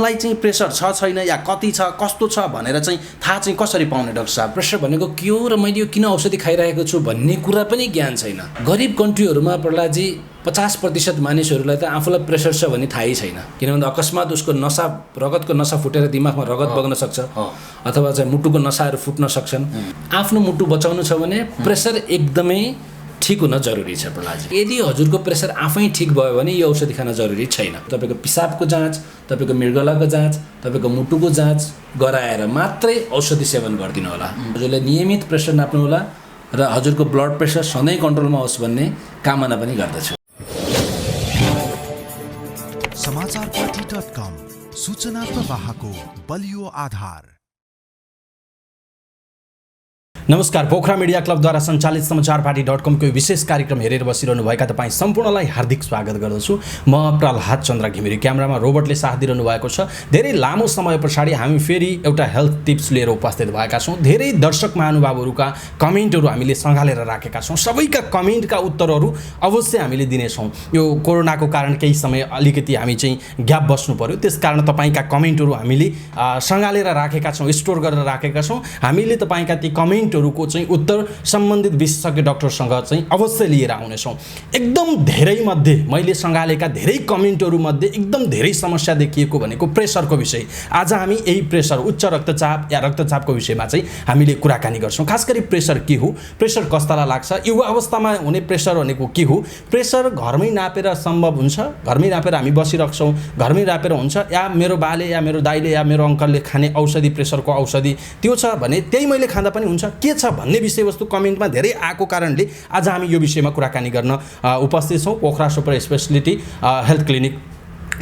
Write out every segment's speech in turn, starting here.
लाई चाहिँ प्रेसर छ छैन या कति छ कस्तो छ भनेर चाहिँ थाहा चाहिँ कसरी पाउने डाक्टर साहब? प्रेसर भनेको के हो र मैले यो किन औषधि खाइरहेको छु भन्ने कुरा पनि ज्ञान छैन। गरिब कन्ट्रीहरूमा प्रहलादजी 50% मानिसहरूलाई त आफूलाई प्रेसर छ भन्ने थाहै छैन। किनभने अकस्मात उसको नसा रगतको नसा फुटेर दिमागमा रगत बग्न सक्छ अथवा चाहिँ मुटुको नसाहरू फुट्न सक्छन्। आफ्नो मुटु बचाउनु छ भने प्रेसर एकदमै ठीक हुन जरुरी छ प्रहलादजी। यदि हजुरको प्रेसर आफै ठीक भयो भने यो औषधि खान जरुरी छैन। तपाईको पिसाबको जाँच, तपाईको मृगलाको जाँच, तपाईको मुटुको जाँच गराएर मात्रै औषधि सेवन गर्दिनु होला। हजुरले नियमित प्रेसर नाप्नु होला र हजुरको ब्लड प्रेसर सधैँ कन्ट्रोलमा होस् भन्ने कामना पनि गर्दछु। समाचारपार्टी.com सूचना प्रवाहको बलियो आधार। नमस्कार, पोखरा मिडिया क्लबद्वारा सञ्चालित समाचारपार्टी.com को विशेष कार्यक्रम हेरेर बसिरहनुभएका तपाईँ सम्पूर्णलाई हार्दिक स्वागत गर्दछु। म प्रहलाद चन्द्र घिमिरे, क्यामेरामा रोबर्टले साथ दिइरहनु भएको छ। धेरै लामो समय पछाडि हामी फेरि एउटा हेल्थ टिप्स लिएर उपस्थित भएका छौँ। धेरै दर्शक महानुभावहरूका कमेन्टहरू हामीले सँगालेर राखेका छौँ। सबैका कमेन्टका उत्तरहरू अवश्य हामीले दिनेछौँ। यो कोरोनाको कारण केही समय अलिकति हामी चाहिँ ग्याप बस्नु पर्यो, त्यसकारण तपाईँका कमेन्टहरू हामीले सँगालेर राखेका छौँ, स्टोर गरेर राखेका छौँ। हामीले तपाईँका ती कमेन्ट को चाहिँ उत्तर सम्बन्धित विशेषज्ञ डाक्टरसँग चाहिँ अवश्य लिएर आउनेछौँ। एकदम धेरै मध्ये मैले सँगालेका धेरै कमेन्टहरू मध्ये एकदम धेरै समस्या देखिएको भनेको प्रेसरको विषय। आज हामी यही प्रेसर, उच्च रक्तचाप या रक्तचापको विषयमा चाहिँ हामीले कुराकानी गर्छौँ। खास गरी प्रेसर के हो, प्रेसर कस्तालाई लाग्छ, युवा अवस्थामा हुने प्रेसर भनेको के हो, प्रेसर घरमै नापेर सम्भव हुन्छ, घरमै नापेर हामी बसिरहेछौँ, घरमै नापेर हुन्छ, या मेरो बाले या मेरो दाइले या मेरो अङ्कलले खाने औषधि, प्रेसरको औषधि त्यो छ भने त्यही मैले खाँदा पनि हुन्छ, के छ भन्ने विषयवस्तु कमेन्टमा धेरै आएको कारणले आज हामी यो विषयमा कुराकानी गर्न उपस्थित छौँ। Pokhara super speciality health clinic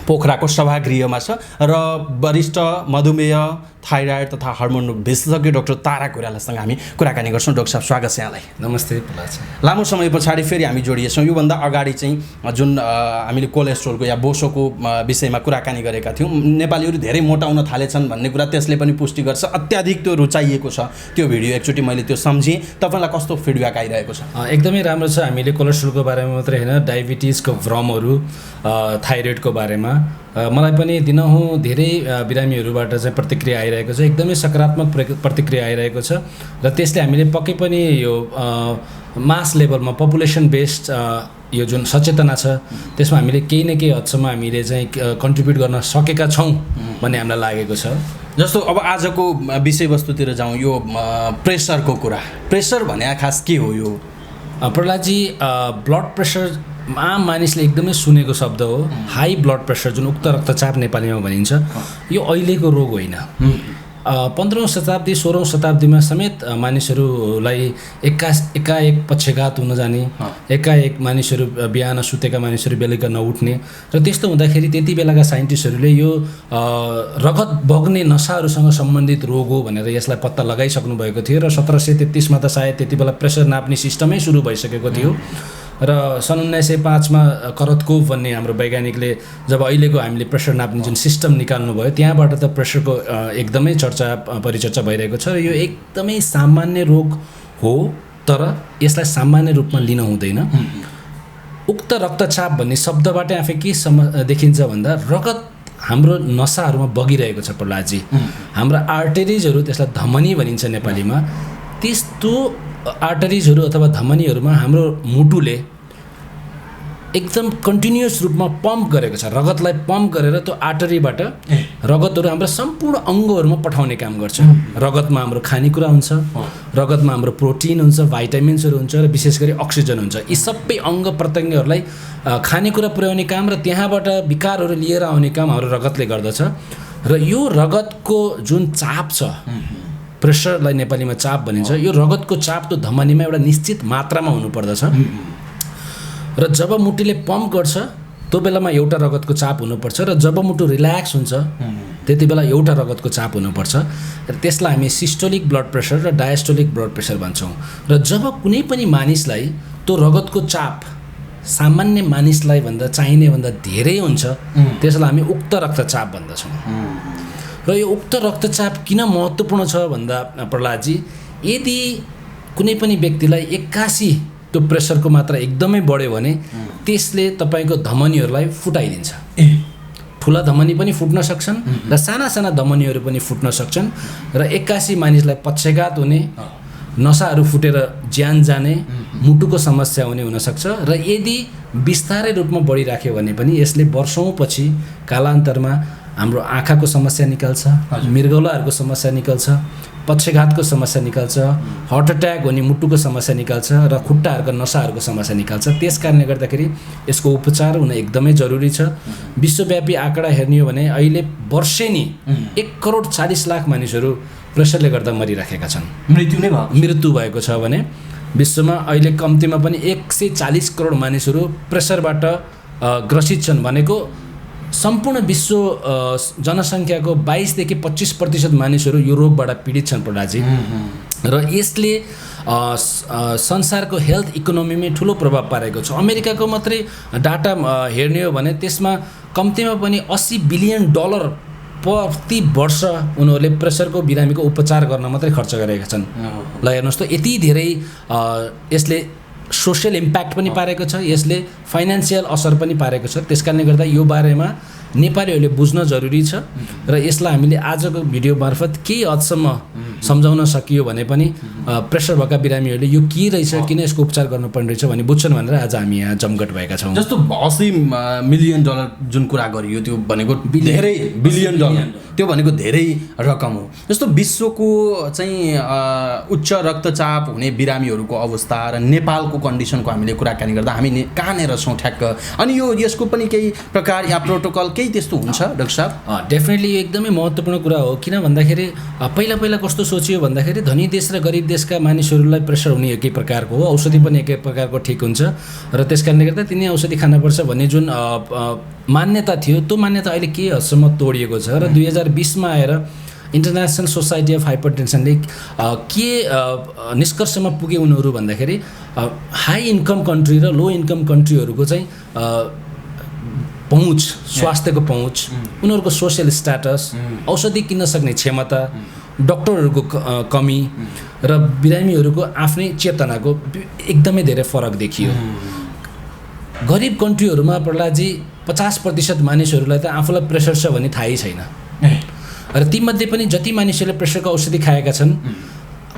पोखराको सभागृहमा छ र वरिष्ठ मधुमेह, थाइराइड तथा हर्मोन विशेषज्ञ डाक्टर तारा कोइरालासँग हामी कुराकानी गर्छौँ। डाक्टर साहब, स्वागत छ यहाँलाई। नमस्ते प्रहलाद। लामो समय पछाडि फेरि हामी जोडिएछौँ। योभन्दा अगाडि चाहिँ जुन हामीले कोलेस्ट्रोलको या बोसोको विषयमा कुराकानी गरेका थियौँ, नेपालीहरू धेरै मोटाउन थालेछन् भन्ने कुरा त्यसले पनि पुष्टि गर्छ। अत्याधिक त्यो रुचाइएको छ त्यो भिडियो, एकचोटि मैले त्यो सम्झेँ। तपाईँलाई कस्तो फिडब्याक आइरहेको छ? एकदमै राम्रो छ। हामीले कोलेस्ट्रोलको बारेमा मात्रै होइन, डायबिटिजको भ्रमहरू, थाइरोइडको बारेमा मलाई पनि दिनहुँ धेरै बिरामीहरूबाट चाहिँ प्रतिक्रिया आइरहेको छ। एकदमै सकारात्मक प्रतिक्रिया आइरहेको छ र त्यसले हामीले पक्कै पनि यो मास लेभलमा पपुलेसन बेस्ड यो जुन सचेतना छ त्यसमा हामीले केही न केही हदसम्म हामीले चाहिँ कन्ट्रिब्युट गर्न सकेका छौँ भन्ने हामीलाई लागेको छ। जस्तो अब आजको विषयवस्तुतिर जाउँ, यो प्रेसरको कुरा। प्रेसर भने खास के हो? यो प्रहलादजी, ब्लड प्रेसर आम मानिसले एकदमै सुनेको शब्द हो। हाई ब्लड प्रेसर जुन उक्त रक्तचाप नेपालीमा भनिन्छ, यो अहिलेको रोग होइन। 15औं शताब्दी 16औं शताब्दीमा समेत मानिसहरूलाई एकाएक पक्षघात हुन जाने, एकाएक मानिसहरू बिहान सुतेका मानिसहरू बेलुका नउठ्ने र त्यस्तो हुँदाखेरि त्यति बेलाका साइन्टिस्टहरूले यो रगत बग्ने नसाहरूसँग सम्बन्धित रोग हो भनेर यसलाई पत्ता लगाइसक्नु भएको थियो र 1733 मा त सायद त्यति बेला प्रेसर नाप्ने सिस्टमै सुरु भइसकेको थियो। र सन् 1905 मा करतकोभ भन्ने हाम्रो वैज्ञानिकले जब अहिलेको हामीले प्रेसर नाप्ने जुन सिस्टम निकाल्नु भयो, त्यहाँबाट त प्रेसरको एकदमै परिचर्चा भइरहेको छ र यो एकदमै सामान्य रोग हो, तर यसलाई सामान्य रूपमा लिन हुँदैन। उक्त रक्तचाप भन्ने शब्दबाटै आफै के देखिन्छ भन्दा रगत हाम्रो नसाहरूमा बगिरहेको छ प्रहलादजी। हाम्रा आर्टेरिजहरू, त्यसलाई धमनी भनिन्छ नेपालीमा, त्यस्तो आर्टरिजहरू अथवा धमनीहरूमा हाम्रो मुटुले एकदम कन्टिन्युअस रूपमा पम्प गरेको छ। रगतलाई पम्प गरेर त्यो आर्टरीबाट रगतहरू हाम्रो सम्पूर्ण अङ्गहरूमा पठाउने काम गर्छ। रगतमा हाम्रो खानेकुरा हुन्छ, रगतमा हाम्रो प्रोटिन हुन्छ, भाइटामिन्सहरू हुन्छ र विशेष गरी अक्सिजन हुन्छ। यी सबै अङ्ग प्रत्यङ्गहरूलाई खानेकुरा पुर्याउने काम र त्यहाँबाट विकारहरू लिएर आउने काम हाम्रो रगतले गर्दछ। र यो रगतको जुन चाप छ, प्रेसरलाई नेपालीमा चाप भनिन्छ, यो रगतको चाप त धमनीमा एउटा निश्चित मात्रामा हुनुपर्दछ र जब मुटुले पम्प गर्छ त्यो बेलामा एउटा रगतको चाप हुनुपर्छ र जब मुटु रिल्याक्स हुन्छ त्यति बेला एउटा रगतको चाप हुनुपर्छ र त्यसलाई हामी सिस्टोलिक ब्लड प्रेसर र डायस्टोलिक ब्लड प्रेसर भन्छौँ। र जब कुनै पनि मानिसलाई त्यो रगतको चाप सामान्य मानिसलाई भन्दा चाहिने भन्दा धेरै हुन्छ, त्यसलाई हामी उक्त रक्तचाप भन्दछौँ। र यो उक्त रक्तचाप किन महत्त्वपूर्ण छ भन्दा प्रहलादजी, यदि कुनै पनि व्यक्तिलाई 81 त्यो प्रेसरको मात्रा एकदमै बढ्यो भने त्यसले तपाईँको धमनीहरूलाई फुटाइदिन्छ। ठुला धमनी पनि फुट्न सक्छन् र साना साना धमनीहरू पनि फुट्न सक्छन् र एक्कासी मानिसलाई पक्षघात हुने, नसाहरू फुटेर ज्यान जाने, मुटुको समस्या हुने हुनसक्छ र यदि बिस्तारै रूपमा बढिराख्यो भने पनि यसले वर्षौँपछि कालान्तरमा हाम्रो आँखाको समस्या निकाल्छ, मृगौलाहरूको समस्या निकाल्छ, पक्षघातको समस्या निकाल्छ, हार्ट एट्याक हुने मुटुको समस्या निकाल्छ र खुट्टाहरूको नसाहरूको समस्या निकाल्छ। त्यस कारणले गर्दाखेरि यसको उपचार हुन एकदमै जरुरी छ। विश्वव्यापी आँकडा हेर्ने हो भने अहिले वर्षेनी 1,40,00,000 मानिसहरू प्रेसरले गर्दा मरिराखेका छन्, मृत्यु भएको छ भने विश्वमा अहिले कम्तीमा पनि 140 करोड मानिसहरू प्रेसरबाट ग्रसित छन् भनेको सम्पूर्ण विश्व जनसङ्ख्याको 22 देखि 25% मानिसहरू यो रोगबाट पीडित छन् प्रहलादजी। र यसले संसारको हेल्थ इकोनोमीमै ठुलो प्रभाव पारेको छ। अमेरिकाको मात्रै डाटा हेर्ने हो भने त्यसमा कम्तीमा पनि $80 बिलियन प्रति वर्ष उनीहरूले प्रेसरको बिरामीको उपचार गर्न मात्रै खर्च गरेका छन्। ल हेर्नुहोस् त, यति धेरै यसले सोसियल इम्प्याक्ट पनि पारेको छ, यसले फाइनेन्सियल असर पनि पारेको छ। त्यस कारणले गर्दा यो बारेमा नेपालीहरूले बुझ्न जरुरी छ र यसलाई हामीले आजको भिडियो मार्फत केही हदसम्म सम्झाउन सकियो भने पनि प्रेसर भएका बिरामीहरूले यो के रहेछ, किन यसको उपचार गर्नुपर्ने रहेछ भन्ने बुझ्छन् भनेर आज हामी यहाँ जमघट भएका छौँ। जस्तो $80 मिलियन जुन कुरा गरियो त्यो भनेको धेरै $बिलियन, त्यो भनेको धेरै रकम हो। जस्तो विश्वको चाहिँ उच्च रक्तचाप हुने बिरामीहरूको अवस्था र नेपालको कन्डिसनको हामीले कुराकानी गर्दा हामी कहाँनिर छौँ ठ्याक्क, अनि यो यसको पनि केही प्रकार या प्रोटोकल केही त्यस्तो हुन्छ डाक्टर साहब? डेफिनेटली यो एकदमै महत्त्वपूर्ण कुरा हो। किन भन्दाखेरि पहिला पहिला कस्तो सोचियो भन्दाखेरि धनी देश र गरिब देशका मानिसहरूलाई प्रेसर हुने एकै प्रकारको हो, औषधि पनि एकै प्रकारको ठिक हुन्छ र त्यस कारणले गर्दा तिनी औषधि खानुपर्छ भन्ने जुन मान्यता थियो त्यो मान्यता अहिले के हदसम्म तोडिएको छ। र 2020मा आएर इन्टरनेसनल सोसाइटी अफ हाइपरटेन्सनले के निष्कर्षमा पुगे उनीहरू भन्दाखेरि हाई इन्कम कन्ट्री र लो इन्कम कन्ट्रीहरूको चाहिँ पहुँच, स्वास्थ्यको पहुँच, उनीहरूको सोसियल स्ट्याटस, औषधि किन्न सक्ने क्षमता, डक्टरहरूको कमी र बिरामीहरूको आफ्नै चेतनाको एकदमै धेरै फरक देखियो। गरिब कन्ट्रीहरूमा प्रहलादजी 50% मानिसहरूलाई त आफूलाई प्रेसर छ भन्ने थाहै छैन र तीमध्ये पनि जति मानिसहरूले प्रेसरको औषधि खाएका छन्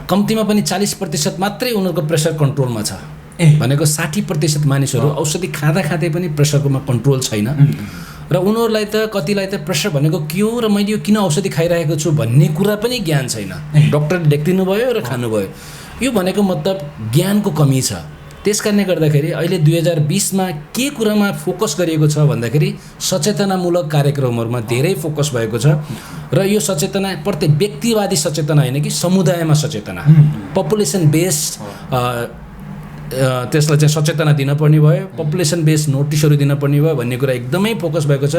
कम्तीमा पनि 40% मात्रै उनीहरूको प्रेसर कन्ट्रोलमा छ भनेको 60% मानिसहरू औषधि खाँदा खाँदै पनि प्रेसरकोमा कन्ट्रोल छैन र उनीहरूलाई त कतिलाई त प्रेसर भनेको के हो र मैले यो किन औषधि खाइरहेको छु भन्ने कुरा पनि ज्ञान छैन। डक्टरले लेखिदिनु भयो र खानुभयो, यो भनेको मतलब ज्ञानको कमी छ। त्यस कारणले गर्दाखेरि अहिले 2020मा के कुरामा फोकस गरिएको छ भन्दाखेरि सचेतनामूलक कार्यक्रमहरूमा धेरै फोकस भएको छ र यो सचेतना प्रत्येक व्यक्तिवादी सचेतना होइन कि समुदायमा सचेतना, पपुलेसन बेस्ड त्यसलाई चाहिँ सचेतना दिनपर्ने भयो, पपुलेसन बेस्ड नोटिसहरू दिनपर्ने भयो भन्ने कुरा एकदमै फोकस भएको छ।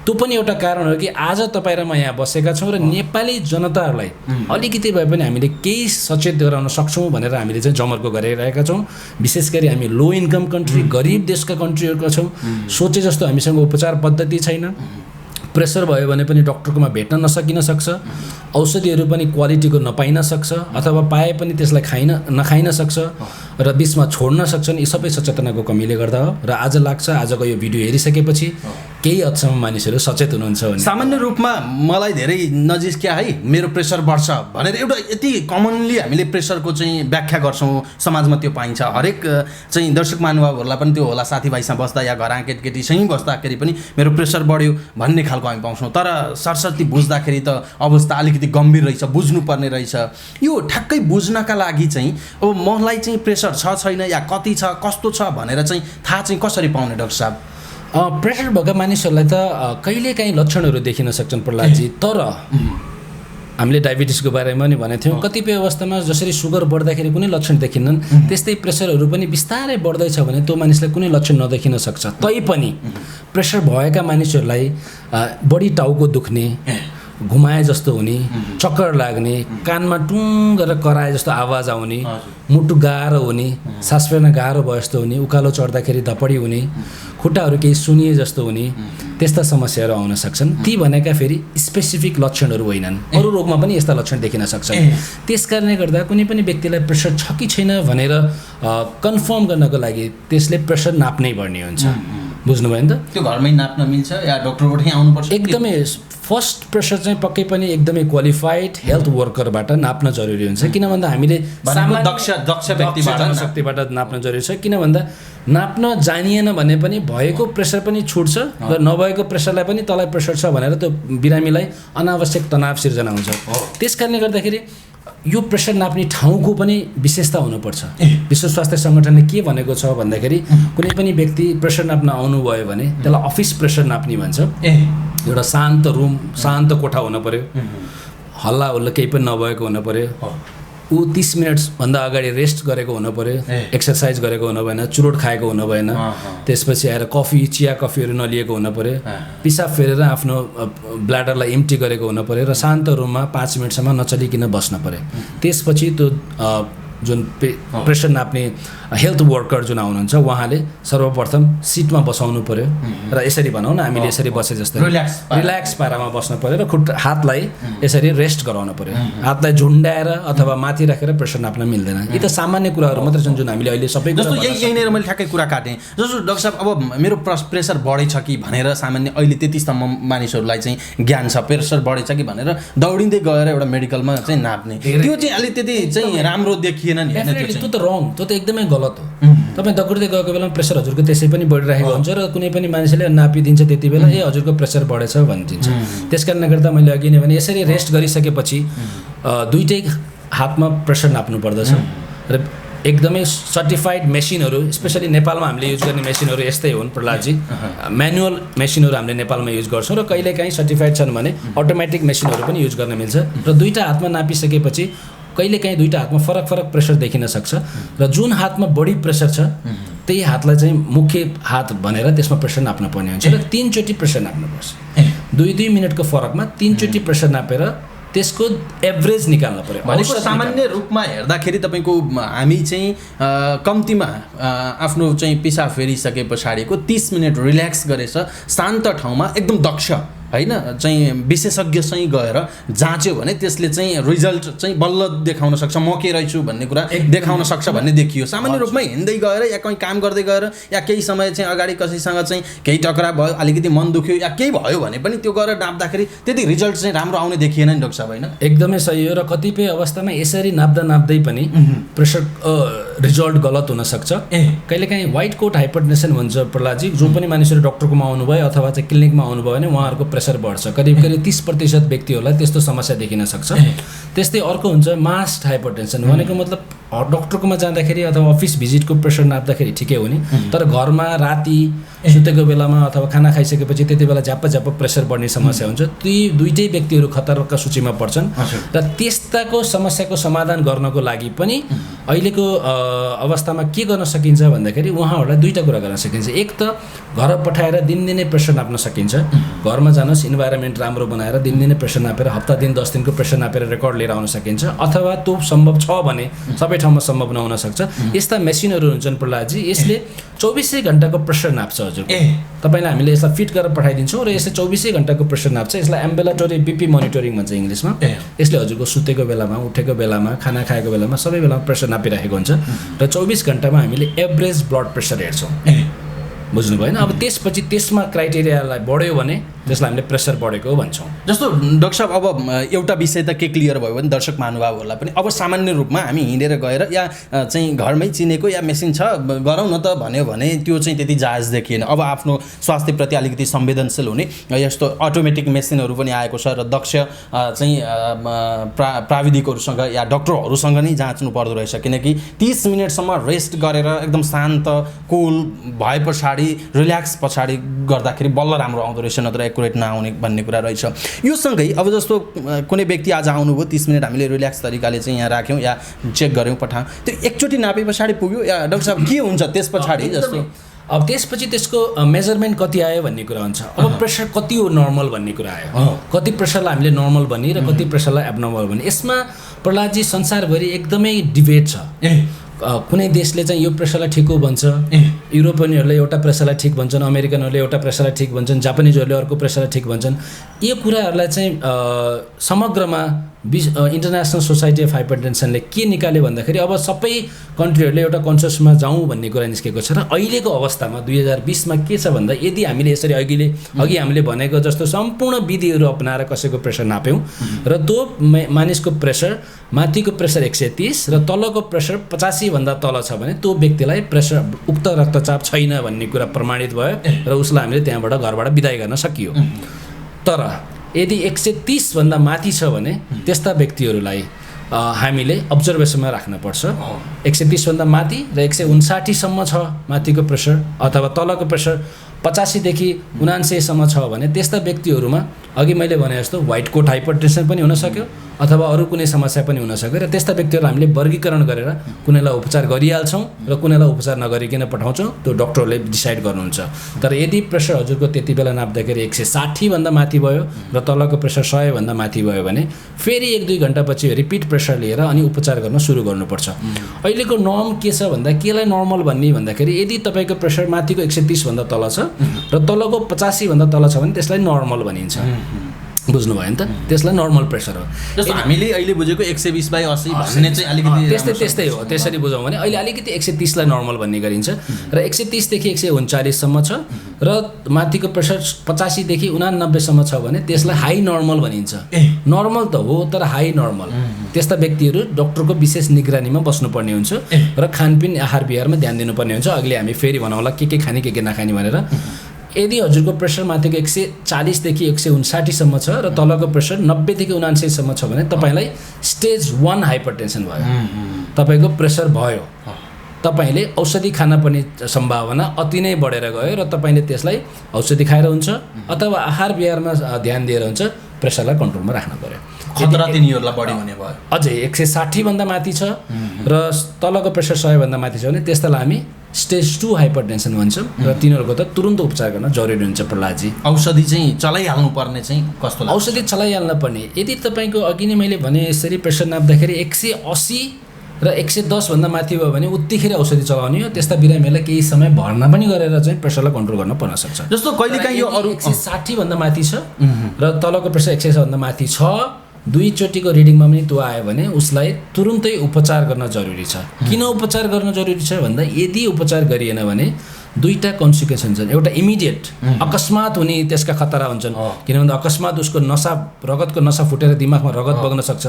त्यो पनि एउटा कारण हो कि आज तपाईँ र म यहाँ बसेका छौँ र नेपाली जनताहरूलाई अलिकति भए पनि हामीले केही सचेत गराउन सक्छौँ भनेर हामीले चाहिँ जमर्को गरिरहेका छौँ। विशेष गरी हामी लो इन्कम कन्ट्री, गरिब देशका कन्ट्रीहरूका छौँ। सोचे जस्तो हामीसँग उपचार पद्धति छैन, प्रेसर भयो भने पनि डक्टरकोमा भेट्न नसकिन सक्छ, औषधिहरू पनि क्वालिटीको नपाइन सक्छ अथवा पाए पनि त्यसलाई नखाइन सक्छ र बिचमा छोड्न सक्छन्। यी सबै सचेतनाको कमीले गर्दा हो र आज लाग्छ आजको यो भिडियो हेरिसकेपछि केही हदसम्म मानिसहरू सचेत हुनुहुन्छ भने। सामान्य रूपमा मलाई धेरै नजिकिया है मेरो प्रेसर बढ्छ भनेर एउटा यति कमनली हामीले प्रेसरको चाहिँ व्याख्या गर्छौँ, समाजमा त्यो पाइन्छ। हरेक चाहिँ दर्शक महानुभावहरूलाई पनि त्यो होला, साथीभाइसँग बस्दा या घरमा केटीसँग बस्दाखेरि पनि मेरो प्रेसर बढ्यो भन्ने खालको हामी पाउँछौँ। तर सरसर्ती बुझ्दाखेरि त अवस्था अलिकति गम्भीर रहेछ, बुझ्नुपर्ने रहेछ। यो ठ्याक्कै बुझ्नका लागि चाहिँ अब मलाई चाहिँ प्रेसर छ छैन या कति छ कस्तो छ भनेर चाहिँ थाहा चाहिँ कसरी पाउने डाक्टर साहब? प्रेसर भएका मानिसहरूलाई त कहिलेकाहीँ लक्षणहरू देखिन सक्छन् प्रहलादजी, तर हामीले डायबिटिसको बारेमा नि भनेको थियौँ कतिपय अवस्थामा जसरी सुगर बढ्दाखेरि कुनै लक्षण देखिन्नन् त्यस्तै प्रेसरहरू पनि बिस्तारै बढ्दैछ भने त्यो मानिसलाई कुनै लक्षण नदेखिन सक्छ। तैपनि प्रेसर भएका मानिसहरूलाई बढी टाउको दुख्ने, घुमाए जस्तो हुने, चक्कर लाग्ने, कानमा टुङ गरेर कराए जस्तो आवाज आउने, मुटु गाह्रो हुने, सास फेर्न गाह्रो भयो जस्तो हुने, उकालो चढ्दाखेरि धपडी हुने, खुट्टाहरू केही सुनिए जस्तो हुने, त्यस्ता समस्याहरू आउन सक्छन्। ती भनेका फेरि स्पेसिफिक लक्षणहरू होइनन्, अरू रोगमा पनि यस्ता लक्षण देखिन सक्छन्। त्यस कारणले गर्दा कुनै पनि व्यक्तिलाई प्रेसर छ कि छैन भनेर कन्फर्म गर्नको लागि त्यसले प्रेसर नाप्नै पर्ने हुन्छ। बुझ्नुभयो नि त? त्यो घरमै नाप्न मिल्छ या डक्टरबाटै आउनुपर्छ? एकदमै फर्स्ट प्रेसर चाहिँ पक्कै पनि एकदमै क्वालिफाइड हेल्थ वर्करबाट नाप्न जरुरी हुन्छ। किन भन्दा हामीले दक्ष व्यक्तिबाट नाप्न जरुरी छ। किन भन्दा नाप्न जानिएन भने पनि भएको प्रेसर पनि छुट्छ र नभएको प्रेसरलाई पनि तँलाई प्रेसर छ भनेर त्यो बिरामीलाई अनावश्यक तनाव सिर्जना हुन्छ। त्यस कारणले गर्दाखेरि यो प्रेसर नाप्ने ठाउँको पनि विशेषता हुनुपर्छ। विश्व स्वास्थ्य सङ्गठनले के भनेको छ भन्दाखेरि कुनै पनि व्यक्ति प्रेसर नाप्न आउनुभयो भने त्यसलाई अफिस प्रेसर नाप्ने भन्छ। एउटा शान्त रुम, शान्त कोठा हुनु पर्यो, हल्ला हुल्ला केही पनि नभएको हुनु पर्यो, ऊ 30 मिनट्सभन्दा अगाडि रेस्ट गरेको हुनु पर्यो, एक्सर्साइज गरेको हुनु भएन, चुरोट खाएको हुनु भएन, त्यसपछि आएर चिया कफीहरू नलिएको हुनु पर्यो, पिसाब फेरेर आफ्नो ब्ल्याडरलाई इम्टी गरेको हुनु पर्यो र शान्त रुममा 5 मिनटसम्म नचलिकन बस्न पर्यो। त्यसपछि त्यो जुन प्रेसर नाप्ने हेल्थ वर्कर जुन आउनुहुन्छ उहाँले सर्वप्रथम सिटमा बसाउनु पर्यो र यसरी भनौँ न हामीले यसरी बसे जस्तै रिल्याक्स पारामा बस्नु पर्यो र हातलाई यसरी रेस्ट गराउनु पर्यो। हातलाई झुन्डाएर अथवा माथि राखेर प्रेसर नाप्न मिल्दैन। यी त सामान्य कुराहरू मात्र छन् जुन हामीले अहिले सबै जस्तो यहीँनिर मैले ठ्याक्कै कुरा काटेँ। जस्तो डाक्टर साहब अब मेरो प्रेसर बढेछ कि भनेर सामान्य अहिले त्यतिसम्म मानिसहरूलाई चाहिँ ज्ञान छ प्रेसर बढेछ कि भनेर दौडिँदै गएर एउटा मेडिकलमा चाहिँ नाप्ने, त्यो चाहिँ अलि त्यति चाहिँ राम्रो देखिएन नि। त्यो त रङ, त्यो त एकदमै गलत हो। तपाईँ दौड्दै गएको बेलामा प्रेसर हजुरको त्यसै पनि बढिरहेको हुन्छ र कुनै पनि मान्छेले नापिदिन्छ त्यति बेला हजुरको प्रेसर बढेछ भनिदिन्छ। त्यस कारणले गर्दा मैले अघि नै भने यसरी रेस्ट गरिसकेपछि दुईटै हातमा प्रेसर नाप्नु पर्दछ र एकदमै सर्टिफाइड मेसिनहरू, स्पेसली नेपालमा हामीले युज गर्ने मेसिनहरू यस्तै हुन् प्रहलादजी। म्यानुअल मेसिनहरू हामीले नेपालमा युज गर्छौँ र कहिलेकाहीँ सर्टिफाइड छन् भने अटोमेटिक मेसिनहरू पनि युज गर्न मिल्छ र दुईटा हातमा नापिसकेपछि कहिलेकाहीँ दुईटा हातमा फरक फरक प्रेसर देखिन सक्छ र जुन हातमा बढी प्रेसर छ त्यही हातलाई चाहिँ मुख्य हात भनेर त्यसमा प्रेसर नाप्न पर्ने हुन्छ र 3 चोटि प्रेसर नाप्नुपर्छ। 2-2 मिनटको फरकमा 3 चोटि प्रेसर नापेर त्यसको एभरेज निकाल्न पर्यो। भनेको सामान्य रूपमा हेर्दाखेरि तपाईँको हामी चाहिँ कम्तीमा आफ्नो चाहिँ पिसाब फेरिसके पछाडिको 30 मिनट रिल्याक्स गरेछ शान्त ठाउँमा एकदम दक्ष होइन चाहिँ विशेषज्ञ चाहिँ गएर जाँच्यो भने त्यसले चाहिँ रिजल्ट चाहिँ बल्ल देखाउन सक्छ, म के रहेछु भन्ने कुरा देखाउन सक्छ भन्ने देखियो। सामान्य रूपमा हिँड्दै गएर या कहीँ काम गर्दै गएर या केही समय चाहिँ अगाडि कसैसँग चाहिँ केही टकराव भयो, अलिकति मन दुख्यो या केही भयो भने पनि त्यो गरेर नाप्दाखेरि त्यति रिजल्ट चाहिँ राम्रो आउने देखिएन नि डाक्टर साहब, होइन? एकदमै सही हो र कतिपय अवस्थामा यसरी नाप्दै पनि प्रेसर रिजल्ट गलत हुनसक्छ। कहिलेकाहीँ व्हाइट कोट हाइपरटेन्सन भन्छ प्रहलादजी। जो पनि मानिसहरू डक्टरकोमा आउनुभयो अथवा चाहिँ क्लिनिकमा आउनुभयो भने उहाँहरूको प्रेसर बढ्छ। करिब 30% व्यक्तिहरूलाई त्यस्तो समस्या देखिन सक्छ। त्यस्तै अर्को हुन्छ मास्ड हाइपरटेन्सन, भनेको मतलब डक्टरकोमा जाँदाखेरि अथवा अफिस भिजिटको प्रेसर नाप्दाखेरि ठिकै हो नि, तर घरमा राति सुतेको बेलामा अथवा खाना खाइसकेपछि त्यति बेला झ्याप्प प्रेसर बढ्ने समस्या हुन्छ। ती दुईटै व्यक्तिहरू खतराका सूचीमा पर्छन् र त्यस्ताको समस्याको समाधान गर्नको लागि पनि अहिलेको अवस्थामा के गर्न सकिन्छ भन्दाखेरि उहाँहरूलाई दुईटा कुरा गर्न सकिन्छ। एक त घर पठाएर दिनदिनै प्रेसर नाप्न सकिन्छ। घरमा जानुहोस्, इन्भाइरोमेन्ट राम्रो बनाएर दिनदिनै प्रेसर नापेर हप्ता दिन 10 दिनको प्रेसर नापेर रेकर्ड लिएर आउन सकिन्छ। अथवा त्यो सम्भव छ भने सबै ठाउँमा सम्भव नहुन सक्छ। यस्ता मेसिनहरू हुन्छन् प्रहलादजी, यसले 24 घण्टाको प्रेसर नाप्छ हजुर। तपाईँलाई हामीले यसलाई फिट गरेर पठाइदिन्छौँ र यसले 24 घण्टाको प्रेसर नाप्छ। यसलाई एम्बुलेटरी बीपी मोनिटरिङ भन्छ इङ्ग्लिसमा। यसले हजुरको सुतेको बेलामा, उठेको बेलामा, खाना खाएको बेलामा सबै बेलामा प्रेसर नापिरहेको हुन्छ र 24 घण्टामा हामीले एभरेज ब्लड प्रेसर हेर्छौँ। बुझ्नुभयो होइन? अब त्यसपछि त्यसमा क्राइटेरियालाई बढ्यो भने त्यसलाई हामीले प्रेसर बढेको भन्छौँ। जस्तो डाक्टर साहब अब एउटा विषय त के क्लियर भयो भने दर्शक महानुभावहरूलाई पनि अब सामान्य रूपमा हामी हिँडेर गएर या चाहिँ घरमै चिनेको या मेसिन छ गरौँ न त भन्यो भने त्यो चाहिँ त्यति जायज देखिएन। अब आफ्नो स्वास्थ्यप्रति अलिकति संवेदनशील हुने यस्तो अटोमेटिक मेसिनहरू पनि आएको छ र दक्ष चाहिँ प्राविधिकहरूसँग या डक्टरहरूसँग नै जाँच्नु पर्दो रहेछ, किनकि 30 मिनटसम्म रेस्ट गरेर एकदम शान्त कुल भए पछाडि रिल्याक्स पछाडि गर्दाखेरि बल्ल राम्रो आउँदो रहेछ, नत्र एकुरेट नआउने भन्ने कुरा रहेछ। यो सँगै अब जस्तो कुनै व्यक्ति आज आउनुभयो, 30 मिनट हामीले रिल्याक्स तरिकाले चाहिँ यहाँ राख्यौँ या चेक गऱ्यौँ पठायौँ, त्यो एकचोटि नापे पछाडि पुग्यो या डाक्टर साहब के हुन्छ त्यस पछाडि? जस्तो अब त्यसपछि त्यसको मेजरमेन्ट कति आयो भन्ने कुरा हुन्छ। अब प्रेसर कति हो नर्मल भन्ने कुरा आयो। कति प्रेसरलाई हामीले नर्मल भन्ने र कति प्रेसरलाई एबनर्मल भन्ने, यसमा प्रहलादजी संसारभरि एकदमै डिबेट छ। कुनै देशले चाहिँ यो प्रेसरलाई ठिक हो भन्छ, युरोपियनहरूले एउटा प्रेसरलाई ठिक भन्छन्, अमेरिकनहरूले एउटा प्रेसरलाई ठिक भन्छन्, जापानिजहरूले अर्को प्रेसरलाई ठिक भन्छन्। यो कुराहरूलाई चाहिँ समग्रमा इन्टरनेसनल सोसाइटी अफ हाइपरटेन्सनले के निकाल्यो भन्दाखेरि अब सबै कन्ट्रीहरूले एउटा कन्सेन्ससमा जाउँ भन्ने कुरा निस्केको छ र अहिलेको अवस्थामा 2020मा के छ भन्दा यदि हामीले यसरी अघि हामीले भनेको जस्तो सम्पूर्ण विधिहरू अपनाएर कसैको प्रेसर नाप्यौँ र त्यो मानिसको प्रेसर माथिको प्रेसर 130 र तलको प्रेसर 85 भन्दा तल छ भने त्यो व्यक्तिलाई प्रेसर उक्त रक्तचाप छैन भन्ने कुरा प्रमाणित भयो र उसलाई हामीले त्यहाँबाट घरबाट बिदाई गर्न सकियो। तर यदि 130 भन्दा माथि छ भने त्यस्ता व्यक्तिहरूलाई हामीले अब्जर्भेसनमा राख्नुपर्छ। 130 भन्दा माथि र 159 सम्म छ माथिको प्रेसर अथवा तलको प्रेसर 85 देखि 79 सम्म छ भने त्यस्ता व्यक्तिहरूमा अघि मैले भने जस्तो व्हाइट कोट हाइपरटेन्सन पनि हुन सक्यो अथवा अरू कुनै समस्या पनि हुन सक्यो र त्यस्ता व्यक्तिहरूलाई हामीले वर्गीकरण गरेर कुनैलाई उपचार गरिहाल्छौँ र कुनैलाई उपचार नगरिकन पठाउँछौँ, त्यो डक्टरले डिसाइड गर्नुहुन्छ। तर यदि प्रेसर हजुरको त्यति बेला नाप्दाखेरि 160 भन्दा माथि भयो र तलको प्रेसर 100 भन्दा माथि भयो भने फेरि 1-2 घन्टापछि रिपिट प्रेसर लिएर अनि उपचार गर्न सुरु गर्नुपर्छ। अहिलेको नर्म के छ भन्दा केलाई नर्मल भन्ने भन्दाखेरि यदि तपाईँको प्रेसर माथिको 130 भन्दा तल छ र तलको 85 भन्दा तल छ भने त्यसलाई नर्मल भनिन्छ। बुझ्नुभयो नि त, त्यसलाई नर्मल प्रेसर हो। जस्तो हामीले अहिले बुझेको 120/80 भन्ने चाहिँ अलिकति त्यस्तै हो। त्यसरी बुझौँ भने अहिले अलिकति 130 लाई नर्मल भन्ने गरिन्छ र 130 देखि 139 सम्म छ र माथिको प्रेसर 85 देखि 89 सम्म छ भने त्यसलाई हाई नर्मल भनिन्छ। नर्मल त हो तर हाई नर्मल। त्यस्ता व्यक्तिहरू डक्टरको विशेष निगरानीमा बस्नुपर्ने हुन्छ र खानपिन आहार विहारमा ध्यान दिनुपर्ने हुन्छ। अघिले हामी फेरि भनौँला के खाने के नखाने भनेर। यदि हजुरको प्रेसर माथिको 140 देखि 159 सम्म छ र तलको प्रेसर 90 देखि 79 सम्म छ भने तपाईँलाई स्टेज 1 हाइपरटेन्सन भयो, तपाईँको प्रेसर भयो। तपाईँले औषधि खान पर्ने सम्भावना अति नै बढेर गयो र तपाईँले त्यसलाई औषधि खाएर हुन्छ अथवा आहार विहारमा ध्यान दिएर हुन्छ, प्रेसरलाई कन्ट्रोलमा राख्नु पर्यो। खतरा तिनीहरूलाई बढी हुने भयो। अझै 160 भन्दा माथि छ र तलको प्रेसर 100 भन्दा माथि छ भने त्यसलाई हामी स्टेज 2 हाइपरटेन्सन भन्छौँ र तिनीहरूको त तुरुन्त उपचार गर्न जरुरी हुन्छ। प्रहलादजी, औषधि चाहिँ चलाइहाल्नु पर्ने चाहिँ कस्तो लाग्छ? औषधि चलाइहाल्न पर्ने। यदि तपाईँको अघि नै मैले भने यसरी प्रेसर नाप्दाखेरि 180 र 110 भन्दा माथि भयो भने उत्तिखेर औषधि चलाउने हो। त्यस्ता बिरामीहरूलाई केही समय भर्ना पनि गरेर चाहिँ प्रेसरलाई कन्ट्रोल गर्न पर्न सक्छ। जस्तो कहिलेकाहीँ यो अरू 160 भन्दा माथि छ र तलको प्रेसर 160 भन्दा माथि छ, 2 चोटिको रिडिङमा पनि त्यो आयो भने उसलाई तुरुन्तै उपचार गर्न जरुरी छ। किन उपचार गर्न जरुरी छ भन्दा यदि उपचार गरिएन भने 2टा कन्सिक्वेन्स हुन्छन्। एउटा इमिडिएट अकस्मात हुने त्यसका खतरा हुन्छन्, किनभने अकस्मात उसको नसा रगतको नसा फुटेर दिमागमा रगत बग्न सक्छ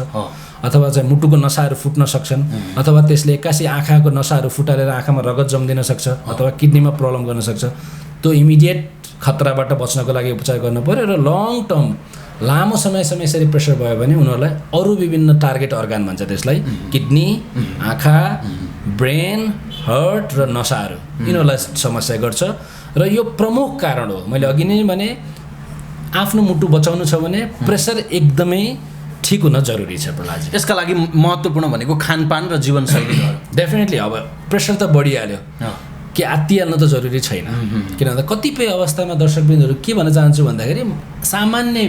अथवा चाहिँ मुटुको नसाहरू फुट्न सक्छन् अथवा त्यसले एक्कासी आँखाको नसाहरू फुटालेर आँखामा रगत जम्दिन सक्छ अथवा किडनीमा प्रब्लम गर्न सक्छ। त्यो इमिडिएट खतराबाट बच्नको लागि उपचार गर्नु पर्यो र लङ टर्म लामो समयसम्म यसरी प्रेसर भयो भने उनीहरूलाई अरू विभिन्न टार्गेट अर्गान भन्छ त्यसलाई, किडनी, आँखा, ब्रेन, हार्ट र नसाहरू, यिनीहरूलाई समस्या गर्छ र यो प्रमुख कारण हो। मैले अघि नै भने आफ्नो मुटु बचाउनु छ भने प्रेसर एकदमै ठिक हुन जरुरी छ। प्रहलादजी, यसका लागि महत्त्वपूर्ण भनेको खानपान र जीवनशैली हो। डेफिनेटली। अब प्रेसर त बढिहाल्यो कि आत्तिहाल्नु त जरुरी छैन, किनभने कतिपय अवस्थामा दर्शकवृन्दहरू के भन्न चाहन्छु भन्दाखेरि सामान्य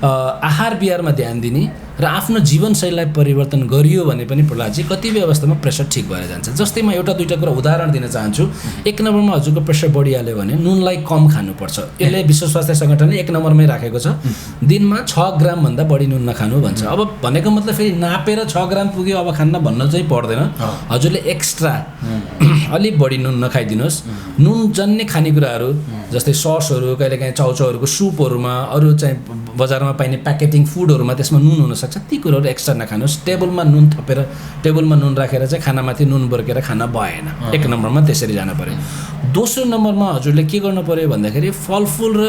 आहार विहारमा ध्यान दिने र आफ्नो जीवनशैलीलाई परिवर्तन गरियो भने पनि प्रहलादजी कतिपय अवस्थामा प्रेसर ठिक भएर जान्छ। जस्तै म एउटा दुईवटा कुरा उदाहरण दिन चाहन्छु। 1 नम्बरमा हजुरको प्रेसर बढिहाल्यो भने नुनलाई कम खानुपर्छ। यसले विश्व स्वास्थ्य सङ्गठनले 1 नम्बरमै राखेको छ, दिनमा 6 ग्रामभन्दा बढी नुन नखानु भन्छ। अब भनेको मतलब फेरि नापेर 6 ग्राम पुग्यो अब खान्न भन्न चाहिँ पर्दैन। हजुरले एक्स्ट्रा अलिक बढी नुन नखाइदिनुहोस्। नुन जन्ने खानेकुराहरू जस्तै ससहरू, कहिलेकाहीँ चाउचाउहरूको सुपहरूमा, अरू चाहिँ बजारमा पाइने प्याकेटिङ फुडहरूमा त्यसमा नुन हुनसक्छ, ती कुरोहरू एक्स्ट्रा नखानुहोस्। टेबलमा नुन थपेर टेबलमा नुन राखेर चाहिँ खानामाथि नुन बोर्केर खान भएन। 1 नम्बरमा त्यसरी जानु पर्यो। दोस्रो नम्बरमा हजुरले के गर्नु पर्यो भन्दाखेरि फलफुल र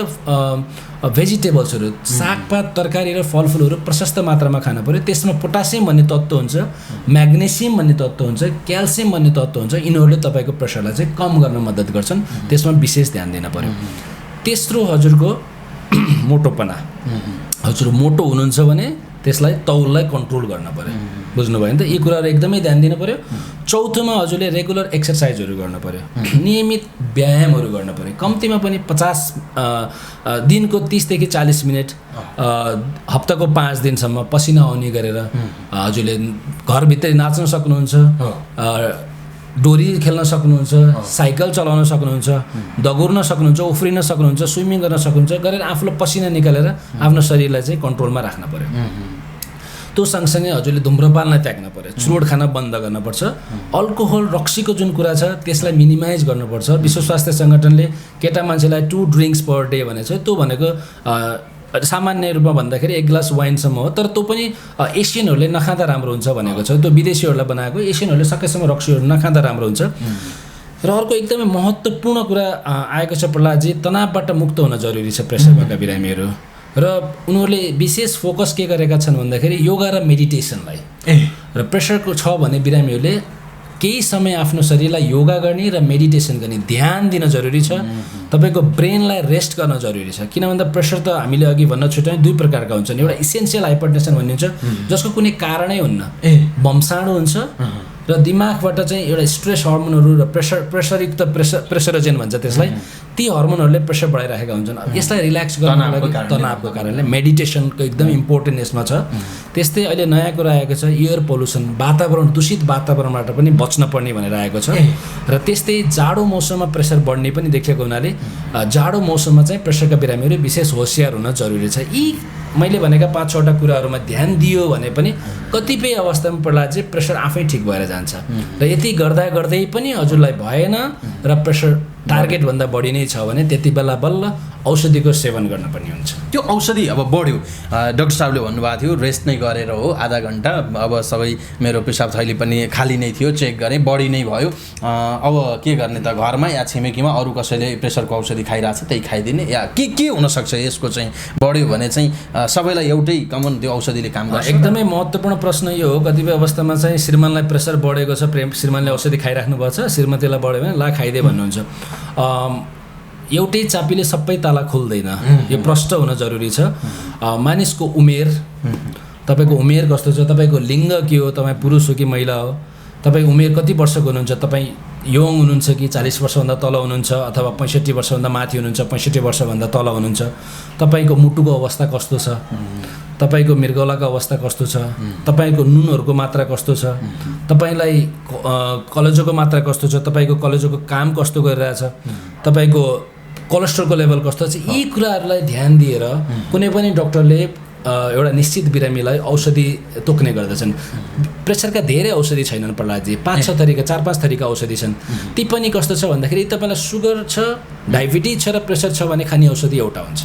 भेजिटेबल्सहरू, सागपात, तरकारी र फलफुलहरू प्रशस्त मात्रामा खानु पर्यो। त्यसमा पोटासियम भन्ने तत्त्व हुन्छ, म्याग्नेसियम भन्ने तत्त्व हुन्छ, क्याल्सियम भन्ने तत्त्व हुन्छ। यिनीहरूले तपाईँको प्रेसरलाई चाहिँ कम गर्न मद्दत गर्छन्, त्यसमा विशेष ध्यान दिन पर्यो। तेस्रो हजुरको मोटोपना। हजुर मोटो हुनुहुन्छ भने त्यसलाई तौललाई कन्ट्रोल गर्न पर्यो। बुझ्नुभयो नि त, यी कुराहरू एकदमै ध्यान दिनु पर्यो। चौथोमा हजुरले रेगुलर एक्सर्साइजहरू गर्नु पर्यो, नियमित व्यायामहरू गर्नु पर्यो। कम्तीमा पनि 50 दिनको 30 देखि 40 मिनट, हप्ताको 5 दिनसम्म पसिना आउने गरेर हजुरले घरभित्रै नाच्न सक्नुहुन्छ, डोरी खेल्न सक्नुहुन्छ, साइकल चलाउन सक्नुहुन्छ, दगुर्न सक्नुहुन्छ, उफ्रिन सक्नुहुन्छ, स्विमिङ गर्न सक्नुहुन्छ, गरेर आफूलाई पसिना निकालेर आफ्नो शरीरलाई चाहिँ कन्ट्रोलमा राख्न पर्यो। त्यो सँगसँगै हजुरले धुम्रपानलाई त्याग्न पर्यो, चुरोट खान बन्द गर्नुपर्छ, अल्कोहल रक्सीको जुन कुरा छ त्यसलाई मिनिमाइज गर्नुपर्छ। विश्व स्वास्थ्य सङ्गठनले केटा मान्छेलाई 2 ड्रिङ्क्स पर डे भनेको छ, त्यो भनेको सामान्य रूपमा भन्दाखेरि 1 ग्लास वाइनसम्म हो। तर त्यो पनि एसियनहरूले नखाँदा राम्रो हुन्छ भनेको छ, त्यो विदेशीहरूलाई बनाएको। एसियनहरूले सकेसम्म रक्सीहरू नखाँदा राम्रो हुन्छ। र अर्को एकदमै महत्त्वपूर्ण कुरा आएको छ प्रहलादजी, तनावबाट मुक्त हुन जरुरी छ प्रेसर भएका बिरामीहरू। र उनीहरूले विशेष फोकस के गरेका छन् भन्दाखेरि योगा र मेडिटेसनलाई। र प्रेसरको छ भने बिरामीहरूले केही समय आफ्नो शरीरलाई योगा गर्ने र मेडिटेसन गर्ने ध्यान दिन जरुरी छ। तपाईँको ब्रेनलाई रेस्ट गर्न जरुरी छ। किन भन्दा प्रेसर त हामीले अघि भन्न छुट्यायौँ 2 प्रकारका हुन्छन्। एउटा इसेन्सियल हाइपरटेन्सन भन्ने हुन्छ जसको कुनै कारणै हुन्न, बमसाँडो हुन्छ र दिमागबाट चाहिँ एउटा स्ट्रेस हर्मोनहरू र प्रेसरयुक्त प्रेसरोजेन भन्छ त्यसलाई, ती हर्मोनहरूले प्रेसर बढाइरहेका हुन्छन्। यसलाई रिल्याक्स गर्नको लागि तनावको कारणले मेडिटेसनको एकदम इम्पोर्टेन्ट यसमा छ। त्यस्तै अहिले नयाँ कुरा आएको छ एयर पोल्युसन, वातावरण, दूषित वातावरणबाट पनि बच्न पर्ने भनेर आएको छ। र त्यस्तै जाडो मौसममा प्रेसर बढ्ने पनि देखिएको हुनाले जाडो मौसममा चाहिँ प्रेसरका बिरामीहरू विशेष होसियार हुन जरुरी छ। यी मैले भनेका 5-6वटा कुराहरूमा ध्यान दियो भने पनि कतिपय अवस्थामा पर्ला चाहिँ प्रेसर आफै ठिक भएर जान्छ। र यति गर्दा गर्दै पनि हजुरलाई भएन र प्रेसर टार्गेटभन्दा बढी नै छ भने त्यति बेला बल्ल औषधिको सेवन गर्नुपर्ने हुन्छ। त्यो औषधि अब बढ्यो, डाक्टर साहबले भन्नुभएको थियो रेस्ट नै गरेर हो आधा घन्टा, अब सबै मेरो पेसाब थैली पनि खाली नै थियो, चेक गरेँ बढी नै भयो, अब के गर्ने त घरमा या छिमेकीमा अरू कसैले प्रेसरको औषधि खाइरहेछ त्यही खाइदिने या के हुनसक्छ यसको चाहिँ बढ्यो भने चाहिँ सबैलाई एउटै कमन त्यो औषधिले काम गर्छ? एकदमै महत्त्वपूर्ण प्रश्न यो हो। कतिपय अवस्थामा चाहिँ श्रीमानलाई प्रेसर बढेको छ, श्रीमानले औषधि खाइराख्नु भएको छ, श्रीमतीलाई बढ्यो भने ला खाइदे भन्नुहुन्छ। एउटै चापीले सबै ताला खोल्दैन, यो प्रष्ट हुन जरुरी छ। मानिसको उमेर, तपाईँको उमेर कस्तो छ, तपाईँको लिङ्ग के हो, तपाईँ पुरुष हो कि महिला हो, तपाईँ उमेर कति वर्षको हुनुहुन्छ, तपाईँ यङ हुनुहुन्छ कि 40 वर्षभन्दा तल हुनुहुन्छ अथवा 65 वर्षभन्दा माथि हुनुहुन्छ, 65 वर्षभन्दा तल हुनुहुन्छ, तपाईँको मुटुको अवस्था कस्तो छ, तपाईँको मृगौलाको अवस्था कस्तो छ, तपाईँको नुनहरूको मात्रा कस्तो छ, तपाईँलाई कलेजोको मात्रा कस्तो छ, तपाईँको कलेजोको काम कस्तो गरिरहेछ, तपाईँको कोलेस्ट्रोलको लेभल कस्तो छ, यी कुराहरूलाई ध्यान दिएर कुनै पनि डक्टरले एउटा निश्चित बिरामीलाई औषधि तोक्ने गर्दछन्। प्रेसरका धेरै औषधि छैनन् प्रहलादजी, 5-6 थरीका 4-5 थरीका औषधि छन्। ती पनि कस्तो छ भन्दाखेरि तपाईँलाई सुगर छ, डायबिटिज छ र प्रेसर छ भने खाने औषधि एउटा हुन्छ।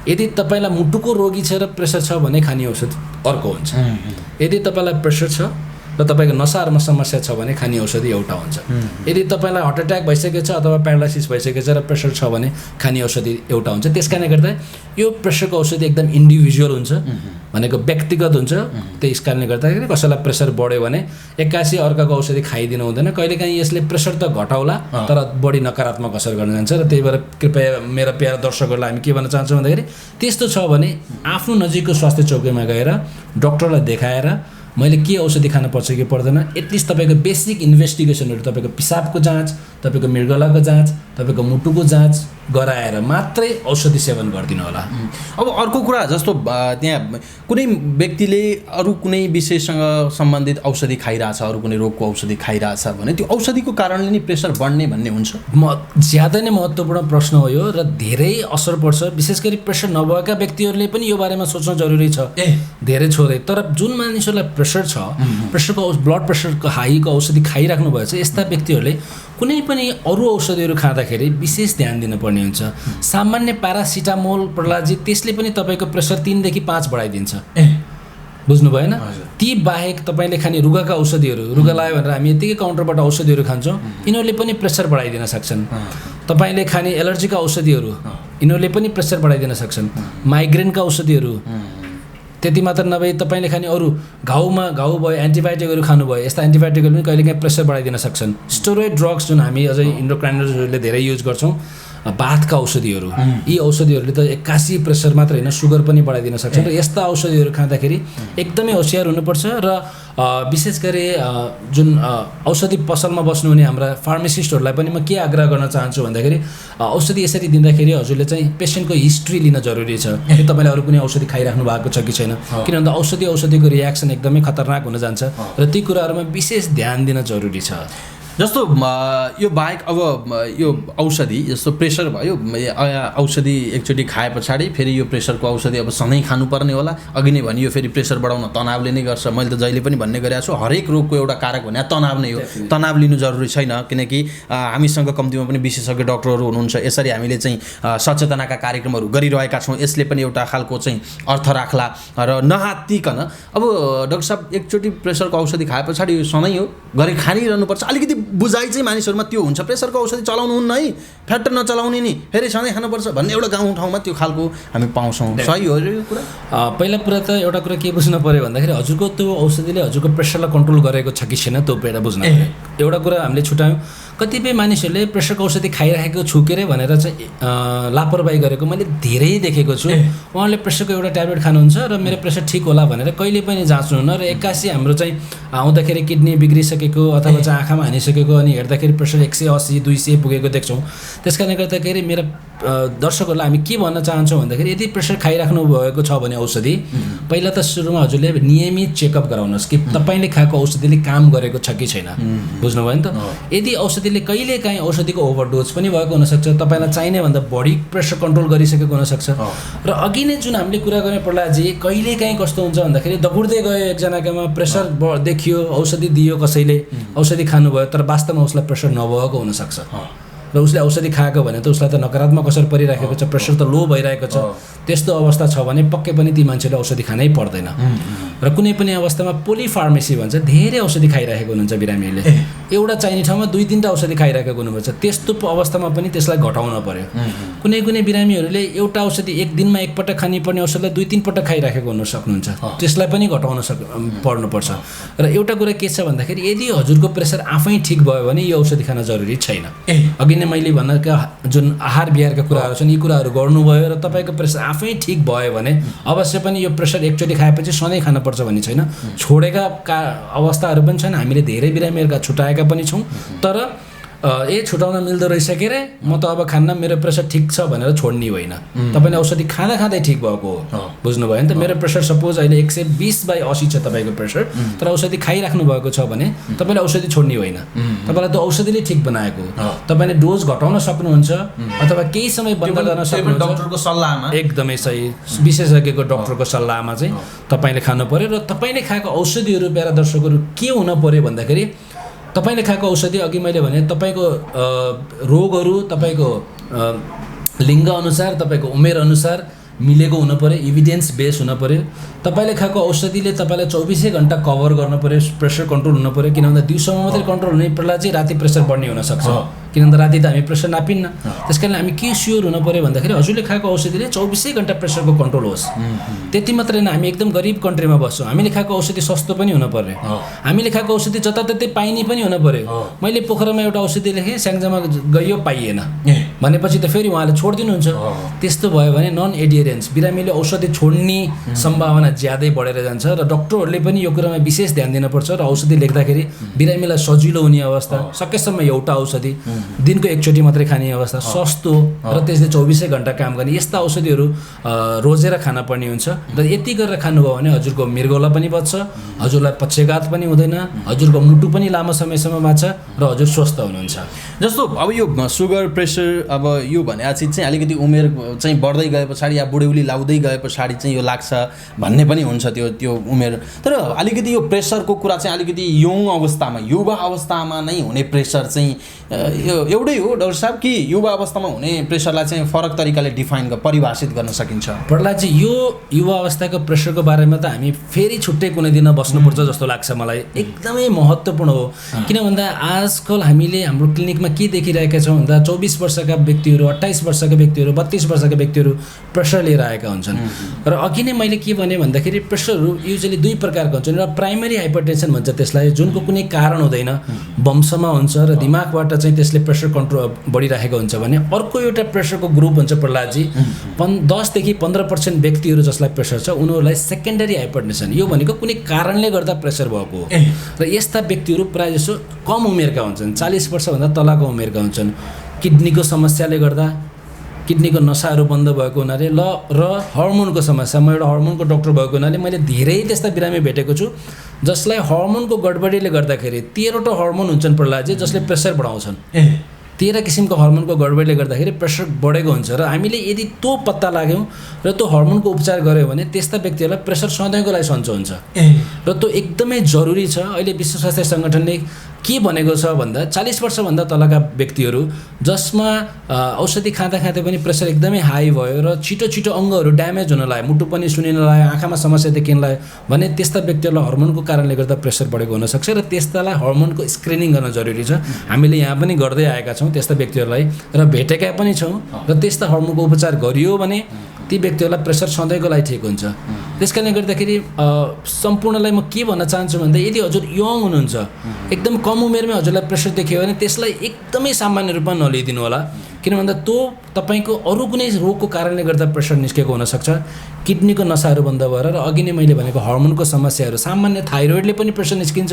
यदि तपाईँलाई मुटुको रोगी छ र प्रेसर छ भने खाने औषधि अर्को हुन्छ। यदि तपाईँलाई प्रेसर छ र तपाईँको नसाहरूमा समस्या छ भने खाने औषधि एउटा हुन्छ। यदि तपाईँलाई हार्ट एट्याक भइसकेको छ अथवा प्यारालाइसिस भइसकेको छ र प्रेसर छ भने खाने औषधि एउटा हुन्छ। त्यस कारणले गर्दा यो प्रेसरको औषधि एकदम इन्डिभिजुअल हुन्छ, भनेको व्यक्तिगत हुन्छ। त्यस कारणले गर्दाखेरि कसैलाई प्रेसर बढ्यो भने एक्कासी अर्काको औषधि खाइदिनु हुँदैन। कहिलेकाहीँ यसले प्रेसर त घटाउला तर बढी नकारात्मक असर गर्न जान्छ। र त्यही भएर कृपया मेरा प्यारा दर्शकहरूलाई हामी के भन्न चाहन्छौँ भन्दाखेरि त्यस्तो छ भने आफ्नो नजिकको स्वास्थ्य चौकीमा गएर डक्टरलाई देखाएर मैले के औषधि खान पर्छ कि पर्दैन, एटलिस्ट तपाईँको बेसिक इन्भेस्टिगेसनहरू, तपाईँको पिसाबको जाँच, तपाईँको मृगौलाको जाँच, तपाईँको मुटुको जाँच गराएर मात्रै औषधि सेवन गरिदिनु होला। अब अर्को कुरा जस्तो त्यहाँ कुनै व्यक्तिले अरू कुनै विषयसँग सम्बन्धित औषधि खाइरहेछ, अरू कुनै रोगको औषधि खाइरहेछ भने त्यो औषधिको कारणले नै प्रेसर बढ्ने भन्ने हुन्छ? ज्यादा नै महत्त्वपूर्ण प्रश्न हो यो र धेरै असर पर्छ। विशेष गरी प्रेसर नभएका व्यक्तिहरूले पनि यो बारेमा सोच्न जरुरी छ, धेरै छोरै। तर जुन मानिसहरूलाई प्रेसर छ, प्रेसरको ब्लड प्रेसरको हाईको औषधि खाइराख्नु भएको छ, यस्ता व्यक्तिहरूले कुनै पनि अरू औषधिहरू खाँदाखेरि विशेष ध्यान दिनुपर्ने हुन्छ। सामान्य प्यारासिटामोल प्रहलादजी त्यसले पनि तपाईँको प्रेसर 3 देखि 5 बढाइदिन्छ, बुझ्नु भएन? ती बाहेक तपाईँले खाने रुगाका औषधिहरू, रुगा लाग्यो भनेर हामी यतिकै काउन्टरबाट औषधिहरू खान्छौँ, यिनीहरूले पनि प्रेसर बढाइदिन सक्छन्। तपाईँले खाने एलर्जीका औषधिहरू, यिनीहरूले पनि प्रेसर बढाइदिन सक्छन्। माइग्रेनका औषधिहरू, त्यति मात्र नभए तपाईँले खाने अरू घाउ भयो एन्टिबायोटिकहरू खानुभयो, यस्ता एन्टिबायोटिकहरू पनि कहिलेकाहीँ प्रेसर बढाइदिन सक्छन्। स्टेरोइड ड्रग्स जुन हामी अझै इन्डोक्राइनर्सहरूले धेरै युज गर्छौँ, बाथका औषधिहरू, यी औषधिहरूले त 81 प्रेसर मात्र होइन सुगर पनि बढाइदिन सक्छन्। र यस्ता औषधिहरू खाँदाखेरि एकदमै होसियार हुनुपर्छ। र विशेष गरी जुन औषधि पसलमा बस्नुहुने हाम्रा फार्मासिस्टहरूलाई पनि म के आग्रह गर्न चाहन्छु भन्दाखेरि औषधि यसरी दिँदाखेरि हजुरले चाहिँ पेसेन्टको हिस्ट्री लिन जरुरी छ कि तपाईँले अरू कुनै औषधि खाइराख्नु भएको छ कि छैन। किन भन्दा औषधिको रियाक्सन एकदमै खतरनाक हुन जान्छ र ती कुराहरूमा विशेष ध्यान दिन जरुरी छ। जस्तो यो बाहेक अब यो औषधि जस्तो प्रेसर भयो औषधि एकचोटि खाए पछाडि फेरि यो प्रेसरको औषधि अब सधैँ खानुपर्ने होला। अघि नै भनियो फेरि प्रेसर बढाउन तनावले नै गर्छ। मैले त जहिले पनि भन्ने गरेको छु हरेक रोगको एउटा कारक भने तनाव नै हो। तनाव लिनु जरुरी छैन किनकि हामीसँग कम्तीमा पनि विशेषज्ञ डक्टरहरू हुनुहुन्छ। यसरी हामीले चाहिँ सचेतनाका कार्यक्रमहरू गरिरहेका छौँ। यसले पनि एउटा खालको चाहिँ अर्थ राख्ला र नहात्तिकन अब डाक्टर साहब एकचोटि प्रेसरको औषधि खाए पछाडि यो सधैँ हो गरी खानिरहनुपर्छ। अलिकति बुझाइ चाहिँ मानिसहरूमा त्यो हुन्छ प्रेसरको औषधि चलाउनुहुन्न है फ्याट नचलाउने नि फेरि सधैँ खानुपर्छ भन्ने एउटा गाउँ ठाउँमा त्यो खालको हामी पाउँछौँ। सही हो यो कुरा? पहिला कुरा त एउटा कुरा के बुझ्नु पऱ्यो भन्दाखेरि हजुरको त्यो औषधिले हजुरको प्रेसरलाई कन्ट्रोल गरेको छ कि छैन त्यो पहिला बुझ्नु पऱ्यो। एउटा कुरा हामीले छुट्यायौँ। कतिपय मानिसहरूले प्रेसरको औषधि खाइराखेको छु के अरे भनेर चाहिँ लापरवाही गरेको मैले धेरै देखेको छु। उहाँले प्रेसरको एउटा ट्याब्लेट खानुहुन्छ र मेरो प्रेसर ठिक होला भनेर कहिले पनि जाँच्नुहुन्न र एक्कासी हाम्रो चाहिँ आउँदाखेरि किडनी बिग्रिसकेको अथवा चाहिँ आँखामा हानिसकेको अनि हेर्दाखेरि प्रेसर 180 200 पुगेको देख्छौँ। त्यस कारणले गर्दाखेरि मेरा दर्शकहरूलाई हामी के भन्न चाहन्छौँ भन्दाखेरि यदि प्रेसर खाइराख्नु भएको छ भने औषधि पहिला त सुरुमा हजुरले नियमित चेकअप गराउनुहोस् कि तपाईँले खाएको औषधिले काम गरेको छ कि छैन। बुझ्नुभयो नि त? यदि औषधिले कहिलेकाहीँ औषधिको ओभरडोज पनि भएको हुनसक्छ, तपाईँलाई चाहिने भन्दा बढी प्रेसर कन्ट्रोल गरिसकेको हुनसक्छ। र अघि नै जुन हामीले कुरा गर्ने प्रहलादजी कहिलेकाहीँ कस्तो हुन्छ भन्दाखेरि दगुर्दै गयो एकजनाकोमा प्रेसर देखियो औषधि दियो कसैले औषधि खानुभयो तर वास्तवमा उसलाई प्रेसर नभएको हुनसक्छ र उसले औषधि खाएको भने त उसलाई त नकारात्मक असर परिरहेको छ, प्रेसर त लो भइरहेको छ। त्यस्तो अवस्था छ भने पक्कै पनि ती मान्छेले औषधि खानै पर्दैन। र कुनै पनि अवस्थामा पोलिफार्मेसी भन्छ धेरै औषधि खाइरहेको हुनुहुन्छ बिरामीले एउटा चाहिने ठाउँमा 2-3टा औषधि खाइरहेको हुनुपर्छ। त्यस्तो अवस्थामा पनि त्यसलाई घटाउन पर्यो। कुनै कुनै बिरामीहरूले एउटा औषधि एक दिनमा एकपटक खानुपर्ने औषधिलाई 2-3 पटक खाइरहेको हुन सक्नुहुन्छ, त्यसलाई पनि घटाउन पर्नुपर्छ। र एउटा कुरा के छ भन्दाखेरि यदि हजुरको प्रेसर आफै ठिक भयो भने यो औषधि खान जरुरी छैन। अघि नै मैले भनेका जुन आहार विहारका कुराहरू छन् यी कुराहरू गर्नुभयो र तपाईँको प्रेसर आफै ठिक भयो भने अवश्य पनि यो प्रेसर एकचोटि खाएपछि सधैँ खानुपर्छ भन्ने छैन। छोडेका अवस्थाहरू पनि छन्, हामीले धेरै बिरामीहरूका छुटाएका पनि छौँ। तर छुटाउन मिल्दो रहेछ के अरे म त अब खान्न मेरो प्रेसर ठिक छ भनेर छोड्ने होइन। तपाईँले औषधि खाँदा खाँदै ठिक भएको हो। बुझ्नुभयो नि त? मेरो प्रेसर सपोज अहिले 120/80 छ तपाईँको प्रेसर, तर औषधि खाइराख्नु भएको छ भने तपाईँले औषधि छोड्ने होइन। तपाईँलाई त औषधिले ठिक बनाएको हो। तपाईँले डोज घटाउन सक्नुहुन्छ अथवा केही समय बन्द गर्न सक्नुहुन्छ डक्टरको सल्लाहमा। एकदमै सही विशेषज्ञको डक्टरको सल्लाहमा चाहिँ तपाईँले खानु पर्यो। र तपाईँले खाएको औषधिहरू प्यारा दर्शकहरू के हुन पर्यो भन्दाखेरि तपाईँले खाएको औषधि अघि मैले भने तपाईँको रोगहरू तपाईँको लिङ्ग अनुसार तपाईँको उमेर अनुसार मिलेको हुनु पर्यो, इभिडेन्स बेस हुनु पर्यो। तपाईँले खाएको औषधिले तपाईँलाई 24 घन्टा कभर गर्नु पर्यो, प्रेसर कन्ट्रोल हुनु पर्यो। किन भन्दा दिउँसोमा मात्रै कन्ट्रोल हुने बेला चाहिँ राति प्रेसर बढ्ने हुनसक्छ। किन भन्दा राति त हामी प्रेसर नापिन्न। त्यस कारण हामी के स्योर हुनु पर्यो भन्दाखेरि हजुरले खाएको औषधिले 24 घन्टा प्रेसरको कन्ट्रोल होस्। त्यति मात्रै होइन, हामी एकदम गरिब कन्ट्रीमा बस्छौँ। हामीले खाएको औषधि सस्तो पनि हुनु पर्यो। हामीले खाएको औषधि जताततै पाइने पनि हुनु पर्यो। मैले पोखरामा एउटा औषधि लेखेँ, स्याङ्जामा गयो पाइएन भनेपछि त फेरि उहाँले छोडिदिनुहुन्छ। त्यस्तो भयो भने नन एडियरेन्स बिरामीले औषधि छोड्ने सम्भावना ज्यादै बढेर जान्छ र डक्टरहरूले पनि यो कुरामा विशेष ध्यान दिनुपर्छ। र औषधि लेख्दाखेरि बिरामीलाई सजिलो हुने अवस्था, सकेसम्म एउटा औषधि दिनको एकचोटि मात्रै खाने अवस्था, सस्तो र त्यसले 24 घन्टा काम गर्ने यस्ता औषधिहरू रोजेर खान पर्ने हुन्छ। र यति गरेर खानुभयो भने हजुरको मृगौला पनि बच्छ, हजुरलाई पक्षघात पनि हुँदैन, हजुरको मुटु पनि लामो समयसम्म बाँच्छ र हजुर स्वस्थ हुनुहुन्छ। जस्तो अब यो सुगर प्रेसर अब यो भने चिज चाहिँ अलिकति उमेर चाहिँ बढ्दै गए पछाडि या बुढेउली लाउँदै गए पछाडि चाहिँ यो लाग्छ भन्ने पनि हुन्छ त्यो उमेर। तर अलिकति यो प्रेसरको कुरा चाहिँ अलिकति यङ अवस्थामा युवा अवस्थामा नै हुने प्रेसर चाहिँ यो एउटै हो डाक्टर साहब कि युवा अवस्थामा हुने प्रेसरलाई चाहिँ फरक तरिकाले परिभाषित गर्न सकिन्छ? प्रहलादजी यो युवा अवस्थाको प्रेसरको बारेमा त हामी फेरि छुट्टै कुनै दिन बस्नुपर्छ जस्तो लाग्छ मलाई। एकदमै महत्त्वपूर्ण हो। किन भन्दा आजकल हामीले हाम्रो क्लिनिकमा के देखिरहेका छौँ भन्दा 24 वर्षका व्यक्तिहरू, 28 वर्षका व्यक्तिहरू, 32 वर्षका व्यक्तिहरू प्रेसर लिएर आएका हुन्छन्। र अघि नै मैले के भने भन्दाखेरि प्रेसरहरू युजली 2 प्रकारको हुन्छन्। एउटा प्राइमरी हाइपरटेन्सन भन्छ त्यसलाई, जुनको कुनै कारण हुँदैन, वंशमा हुन्छ र दिमागबाट चाहिँ त्यसले प्रेसर कन्ट्रोल बढिरहेको हुन्छ भने अर्को एउटा प्रेसरको ग्रुप हुन्छ प्रहलादजी 10 देखि 15% व्यक्तिहरू जसलाई प्रेसर छ उनीहरूलाई सेकेन्डरी हाइपरटेन्सन, यो भनेको कुनै कारणले गर्दा प्रेसर भएको हो। र यस्ता व्यक्तिहरू प्रायः जसो कम उमेरका हुन्छन्, 40 वर्षभन्दा तलको उमेरका हुन्छन्। किडनीको समस्याले गर्दा, किडनीको नसाहरू बन्द भएको हुनाले र हर्मोनको समस्या, म एउटा हर्मोनको डक्टर भएको हुनाले मैले धेरै त्यस्ता बिरामी भेटेको छु जसलाई हर्मोनको गडबडीले गर्दाखेरि 13वटा हर्मोन हुन्छन् प्रहलादजी जसले प्रेसर बढाउँछन्। 13 किसिमको हर्मोनको गडबडीले गर्दाखेरि प्रेसर बढेको हुन्छ र हामीले यदि त्यो पत्ता लाग्यौँ र त्यो हर्मोनको उपचार गऱ्यौँ भने त्यस्ता व्यक्तिहरूलाई प्रेसर सधैँको लागि सन्चो हुन्छ र त्यो एकदमै जरुरी छ। अहिले विश्व स्वास्थ्य सङ्गठनले के भनेको छ भन्दा 40 वर्षभन्दा तलका व्यक्तिहरू जसमा औषधि खाँदा पनि प्रेसर एकदमै हाई भयो र छिटो छिटो अङ्गहरू ड्यामेज हुन लाग्यो, मुटु पनि सुनिन लाग्यो, आँखामा समस्या देखिन लाग्यो भने त्यस्ता व्यक्तिहरूलाई हर्मोनको कारणले गर्दा प्रेसर बढेको हुनसक्छ र त्यस्तालाई हर्मोनको स्क्रिनिङ गर्न जरुरी छ। हामीले यहाँ पनि गर्दै आएका छौँ त्यस्ता व्यक्तिहरूलाई र भेटेका पनि छौँ र त्यस्ता हर्मोनको उपचार गरियो भने ती व्यक्तिहरूलाई प्रेसर सधैँको लागि ठिक हुन्छ। त्यस कारणले गर्दाखेरि सम्पूर्णलाई म के भन्न चाहन्छु भन्दा यदि हजुर यङ हुनुहुन्छ, एकदम कम उमेरमै हजुरलाई प्रेसर देखियो भने त्यसलाई एकदमै सामान्य रूपमा नलिदिनु होला, किन भन्दा त्यो तपाईँको अरू कुनै रोगको कारणले गर्दा प्रेसर निस्केको हुनसक्छ। किडनीको नसाहरू बन्द भएर र अघि नै मैले भनेको हर्मोनको समस्याहरू, सामान्य थाइरोइडले पनि प्रेसर निस्किन्छ,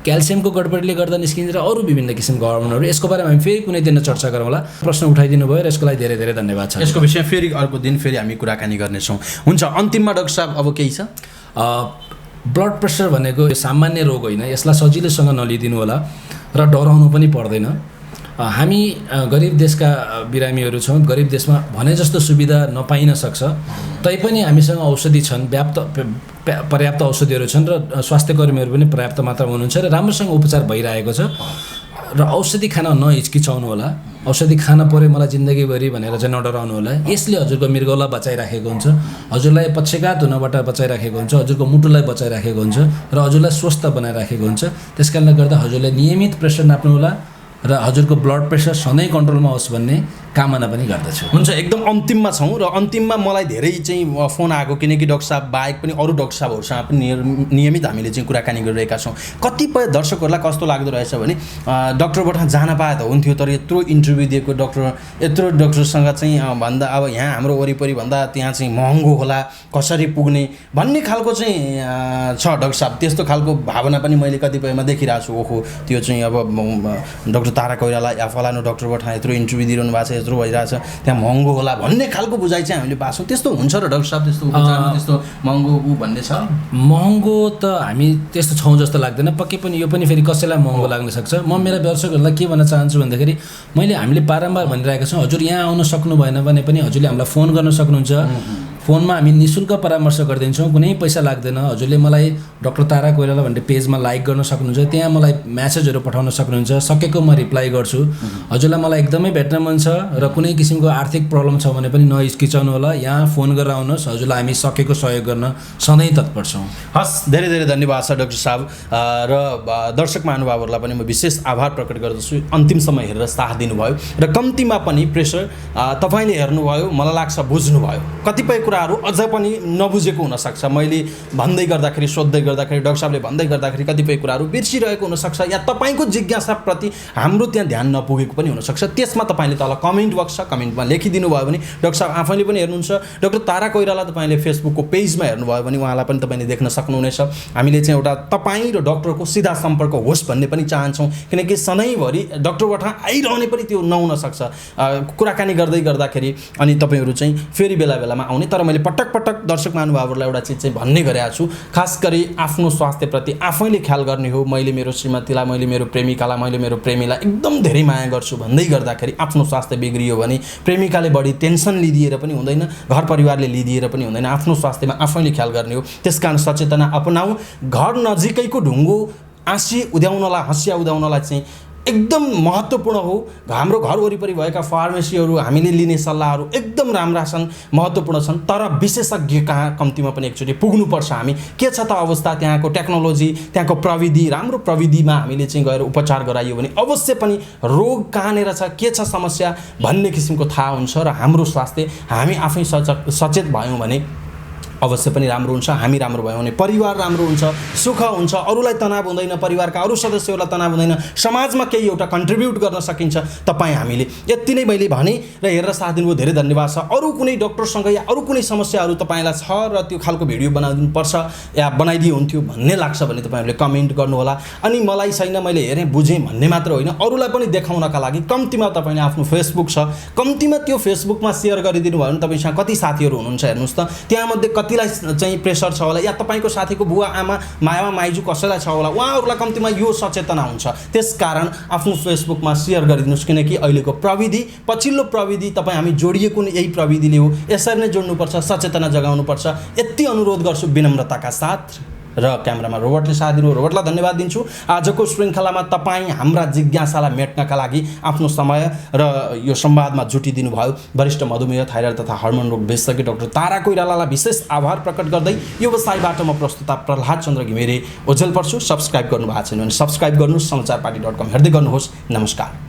क्याल्सियमको गडबडीले गर्दा निस्किन्छ र अरू विभिन्न किसिमको हर्मोनहरू। यसको बारेमा हामी फेरि कुनै दिन चर्चा गरौँला। प्रश्न उठाइदिनु भयो र यसको लागि धेरै धेरै धन्यवाद छ। यसको विषय फेरि अर्को दिन फेरि हामी कुराकानी गर्नेछौँ। हुन्छ, अन्तिममा डाक्टर साहब अब केही छ? ब्लड प्रेसर भनेको सामान्य रोग होइन, यसलाई सजिलैसँग नलिदिनु होला र डराउनु पनि पर्दैन। हामी गरिब देशका बिरामीहरू छौँ, गरिब देशमा भने जस्तो सुविधा नपाइन सक्छ, तैपनि हामीसँग औषधि छन्, पर्याप्त औषधिहरू छन् र स्वास्थ्य कर्मीहरू पनि पर्याप्त मात्रामा हुनुहुन्छ र राम्रोसँग उपचार भइरहेको छ र औषधि खान नहिचकिचाउनु होला। औषधि खान पऱ्यो मलाई जिन्दगीभरि भनेर चाहिँ नडराउनु होला। यसले हजुरको मृगौला बचाइराखेको हुन्छ, हजुरलाई पक्षघात हुनबाट बचाइराखेको हुन्छ, हजुरको मुटुलाई बचाइराखेको हुन्छ र हजुरलाई स्वस्थ बनाइराखेको हुन्छ। त्यस कारणले गर्दा हजुरले नियमित प्रेसर नाप्नु होला र हजुरको ब्लड प्रेसर सधैँ कन्ट्रोलमा होस् भन्ने कामना पनि गर्दछु। हुन्छ, एकदम अन्तिममा छौँ र अन्तिममा मलाई धेरै चाहिँ फोन आएको, किनकि डाक्टर साहब बाहेक पनि अरू डाक्टर साहबहरूसँग पनि नियमित हामीले चाहिँ कुराकानी गरिरहेका छौँ। कतिपय दर्शकहरूलाई कस्तो लाग्दो रहेछ भने डक्टरबाट जान पाए त हुन्थ्यो, तर यत्रो इन्टरभ्यू दिएको डक्टर, यत्रो डक्टरसँग चाहिँ भन्दा अब यहाँ हाम्रो वरिपरि भन्दा त्यहाँ चाहिँ महँगो होला, कसरी पुग्ने भन्ने खालको चाहिँ छ डाक्टर साहब। त्यस्तो खालको भावना पनि मैले कतिपयमा देखिरहेको छु। ओहो, त्यो चाहिँ अब डाक्टर तारा कोइराला या फलानु डक्टरबाट यत्रो इन्टरभ्यू दिइरहनु भएको छ, यत्रो भइरहेछ, त्यहाँ महँगो होला भन्ने खालको बुझाइ चाहिँ हामीले पाछौँ। त्यस्तो हुन्छ र डाक्टर साहब? त्यस्तो त्यस्तो महँगो भन्ने छ? महँगो त हामी त्यस्तो छौँ जस्तो लाग्दैन, पक्कै पनि यो पनि फेरि कसैलाई महँगो लाग्न सक्छ। म मेरा दर्शकहरूलाई के भन्न चाहन्छु भन्दाखेरि हामीले बारम्बार भनिरहेका छौँ, हजुर यहाँ आउन सक्नु भएन भने पनि हजुरले हामीलाई फोन गर्न सक्नुहुन्छ। फोनमा हामी निःशुल्क परामर्श गरिदिन्छौँ, कुनै पैसा लाग्दैन। हजुरले मलाई डाक्टर तारा कोइराला भन्ने पेजमा लाइक गर्न सक्नुहुन्छ, त्यहाँ मलाई म्यासेजहरू पठाउन सक्नुहुन्छ, सकेको म रिप्लाई गर्छु। हजुरलाई मलाई एकदमै भेट्न मन छ र कुनै किसिमको आर्थिक प्रब्लम छ भने पनि नहिचकिचाउनु होला, यहाँ फोन गरेर आउनुहोस्, हजुरलाई हामी सकेको सहयोग गर्न सधैँ तत्पर छौँ। हस्, धेरै धेरै धन्यवाद छ डाक्टर साहब र दर्शक महानुभावहरूलाई पनि म विशेष आभार प्रकट गर्दछु, अन्तिमसम्म हेरेर साथ दिनुभयो र कम्तीमा पनि प्रेसर तपाईँले हेर्नुभयो, मलाई लाग्छ बुझ्नुभयो। कतिपय कुराहरू अझ पनि नबुझेको हुनसक्छ, मैले भन्दै गर्दाखेरि, सोध्दै गर्दाखेरि, डाक्टर साहबले भन्दै गर्दाखेरि कतिपय कुराहरू बिर्सिरहेको हुनसक्छ या तपाईँको जिज्ञासाप्रति हाम्रो त्यहाँ ध्यान नपुगेको पनि हुनसक्छ। त्यसमा तपाईँले तल कमेन्ट बक्स छ, कमेन्टमा लेखिदिनु भयो भने डाक्टर साहब आफैले पनि हेर्नुहुन्छ। डाक्टर तारा कोइराला तपाईँले फेसबुकको पेजमा हेर्नुभयो भने उहाँलाई पनि तपाईँले देख्न सक्नुहुनेछ। हामीले चाहिँ एउटा तपाईँ र डक्टरको सिधा सम्पर्क होस् भन्ने पनि चाहन्छौँ, किनकि सधैँभरि डक्टरबाट आइरहने पनि त्यो नहुनसक्छ कुराकानी गर्दै गर्दाखेरि, अनि तपाईँहरू चाहिँ फेरि बेला बेलामा आउने। तर मैले पटक पटक दर्शक महानुभावहरूलाई एउटा चिज चाहिँ भन्ने गरेको छु, खास गरी आफ्नो स्वास्थ्यप्रति आफैले ख्याल गर्ने हो। मैले मेरो श्रीमतीलाई, मैले मेरो प्रेमिकालाई, मैले मेरो प्रेमीलाई एकदम धेरै माया गर्छु भन्दै गर्दाखेरि आफ्नो स्वास्थ्य बिग्रियो भने प्रेमिकाले बढी टेन्सन लिदिएर पनि हुँदैन, घर परिवारले लिदिएर पनि हुँदैन। आफ्नो स्वास्थ्यमा आफैले ख्याल गर्ने हो। त्यसकारण सचेतना अपनाऊ। घर नजिकैको ढुङ्गो आँसी उद्याउनलाई, हँसिया उद्याउनलाई चाहिँ एकदम महत्त्वपूर्ण हो। हाम्रो घर वरिपरि भएका फार्मेसीहरू, हामीले लिने सल्लाहहरू एकदम राम्रा छन्, महत्त्वपूर्ण छन्, तर विशेषज्ञ कहाँ कम्तीमा पनि एकचोटि पुग्नुपर्छ हामी। के छ त अवस्था, त्यहाँको टेक्नोलोजी, त्यहाँको प्रविधि, राम्रो प्रविधिमा हामीले चाहिँ गएर उपचार गराइयो भने अवश्य पनि रोग कहाँनिर छ, के छ समस्या भन्ने किसिमको थाहा हुन्छ र हाम्रो स्वास्थ्य हामी आफै सचेत भयौँ भने अवश्य पनि राम्रो हुन्छ। हामी राम्रो भयौँ भने परिवार राम्रो हुन्छ, सुख हुन्छ, अरूलाई तनाव हुँदैन, परिवारका अरू सदस्यहरूलाई तनाव हुँदैन, समाजमा केही एउटा कन्ट्रिब्युट गर्न सकिन्छ। तपाईँ हामीले यति नै मैले भने र हेरेर साथ दिनुभयो, धेरै धन्यवाद छ। अरू कुनै डक्टरसँग या अरू कुनै समस्याहरू तपाईँलाई छ र त्यो खालको भिडियो बनाइदिनुपर्छ या बनाइदिए हुन्थ्यो भन्ने लाग्छ भने तपाईँहरूले कमेन्ट गर्नुहोला। अनि मलाई छैन, मैले हेरेँ बुझेँ भन्ने मात्र होइन, अरूलाई पनि देखाउनका लागि कम्तीमा तपाईँले आफ्नो फेसबुक छ, कम्तीमा त्यो फेसबुकमा सेयर गरिदिनु भयो भने तपाईँसँग कति साथीहरू हुनुहुन्छ हेर्नुहोस् त, त्यहाँमध्ये कतिलाई चाहिँ प्रेसर छ होला या तपाईँको साथीको बुवा आमा माया माइजू कसैलाई छ होला, उहाँहरूलाई कम्तीमा यो सचेतना हुन्छ। त्यसकारण आफ्नो फेसबुकमा सेयर गरिदिनुहोस्, किनकि अहिलेको प्रविधि, पछिल्लो प्रविधि तपाईँ हामी जोडिएको नै यही प्रविधिले हो। यसरी नै जोड्नुपर्छ, सचेतना जगाउनुपर्छ। यति अनुरोध गर्छु विनम्रताका साथ। र क्यामेरामा रोबर्टले साथ दिनु, रोबर्टलाई धन्यवाद दिन्छु। आजको श्रृङ्खलामा तपाईँ हाम्रा जिज्ञासालाई मेट्नका लागि आफ्नो समय र यो संवादमा जुटिदिनु भयो। वरिष्ठ मधुमेह, थाइरोइड तथा हर्मोन रोग विशेषज्ञ डाक्टर तारा कोइरालालाई विशेष आभार प्रकट गर्दै व्यवसायबाट म प्रस्तुता प्रहलाद चन्द्र घिमिरे ओझेल पर्छु। सब्सक्राइब गर्नुभएको छैन भने सब्सक्राइब गर्नुहोस्, समाचारपाटी.com हेर्दै गर्नुहोस्। नमस्कार।